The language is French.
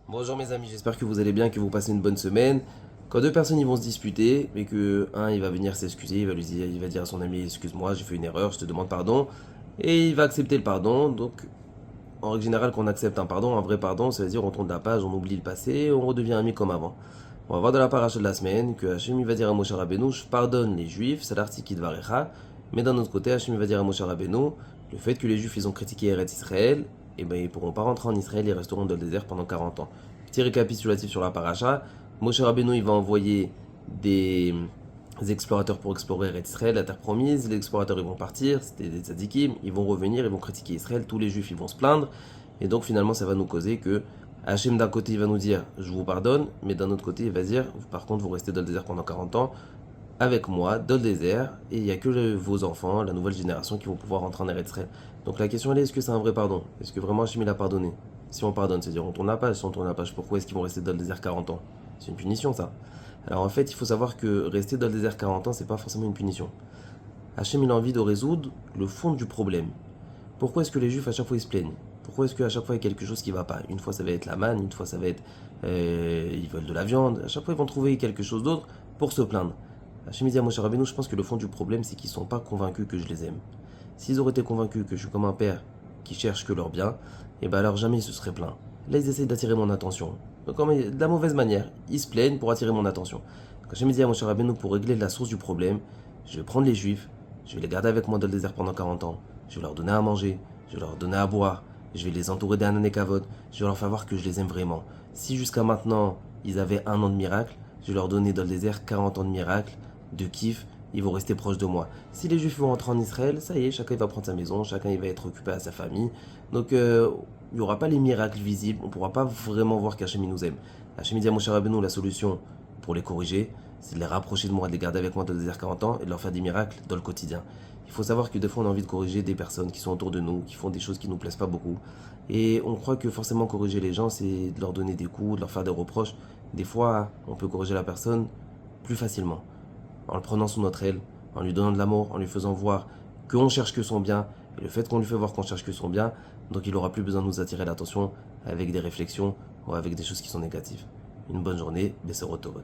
Bonjour mes amis, j'espère que vous allez bien, que vous passez une bonne semaine. Quand deux personnes ils vont se disputer, mais que un il va venir s'excuser, il va dire à son ami excuse-moi, j'ai fait une erreur, je te demande pardon, et il va accepter le pardon. Donc en règle générale, quand on accepte un pardon, un vrai pardon, ça veut dire on tourne la page, on oublie le passé, on redevient amis comme avant. On va voir dans la paracha de la semaine que Hachem il va dire à Moshe Rabbeinu, je pardonne les Juifs, c'est l'article de Varecha, mais d'un autre côté, Hachem il va dire à Moshe Rabbeinu, le fait que les Juifs ils ont critiqué Eretz Israël, et ben ils pourront pas rentrer en Israël, ils resteront dans le désert pendant 40 ans. Petit récapitulatif sur la paracha, Moshe Rabbeinu il va envoyer des explorateurs pour explorer Eretz Israël, la terre promise, les explorateurs ils vont partir, c'était des tzadikim, ils vont revenir, ils vont critiquer Israël, tous les Juifs ils vont se plaindre, et donc finalement ça va nous causer que Hachem d'un côté il va nous dire je vous pardonne, mais d'un autre côté il va dire par contre vous restez dans le désert pendant 40 ans avec moi dans le désert et il n'y a que vos enfants, la nouvelle génération qui vont pouvoir rentrer en Eretz Israël. Donc la question elle est est-ce que c'est un vrai pardon? Est-ce que vraiment Hachem il a pardonné? Si on pardonne, c'est-à-dire on tourne la page, si on tourne la page, pourquoi est-ce qu'ils vont rester dans le désert 40 ans? C'est une punition ça. Alors en fait il faut savoir que rester dans le désert 40 ans c'est pas forcément une punition. Hachem il a envie de résoudre le fond du problème. Pourquoi est-ce que les juifs à chaque fois ils se plaignent? Pourquoi est-ce qu'à chaque fois il y a quelque chose qui va pas? Une fois ça va être la manne, une fois ça va être ils veulent de la viande, à chaque fois ils vont trouver quelque chose d'autre pour se plaindre. Hachem dit à Moshe Rabbeinu, je pense que le fond du problème c'est qu'ils sont pas convaincus que je les aime. S'ils auraient été convaincus que je suis comme un père qui cherche que leur bien, et ben alors jamais ils se seraient plaints. Là ils essayent d'attirer mon attention. Donc de la mauvaise manière, ils se plaignent pour attirer mon attention. Quand Hachem dit à Moshe Rabbeinu pour régler la source du problème, je vais prendre les juifs, je vais les garder avec moi dans le désert pendant 40 ans. Je vais leur donner à manger, je vais leur donner à boire, je vais les entourer d'un anékavod, je vais leur faire voir que je les aime vraiment. Si jusqu'à maintenant, ils avaient un an de miracle, je vais leur donner dans le désert 40 ans de miracle, de kiff, ils vont rester proches de moi. Si les juifs vont rentrer en Israël, ça y est, chacun va prendre sa maison, chacun il va être occupé à sa famille. Donc il n'y aura pas les miracles visibles, on ne pourra pas vraiment voir qu'Hachem nous aime. Hachem dit à Moshe Rabbeinu, la solution pour les corriger, c'est de les rapprocher de moi, de les garder avec moi dans le désert 40 ans et de leur faire des miracles dans le quotidien. Il faut savoir que des fois on a envie de corriger des personnes qui sont autour de nous, qui font des choses qui nous plaisent pas beaucoup. Et on croit que forcément corriger les gens, c'est de leur donner des coups, de leur faire des reproches. Des fois, on peut corriger la personne plus facilement, en le prenant sous notre aile, en lui donnant de l'amour, en lui faisant voir qu'on cherche que son bien. Et le fait qu'on lui fait voir qu'on cherche que son bien, donc il aura plus besoin de nous attirer l'attention avec des réflexions ou avec des choses qui sont négatives. Une bonne journée, Besserot Tovot.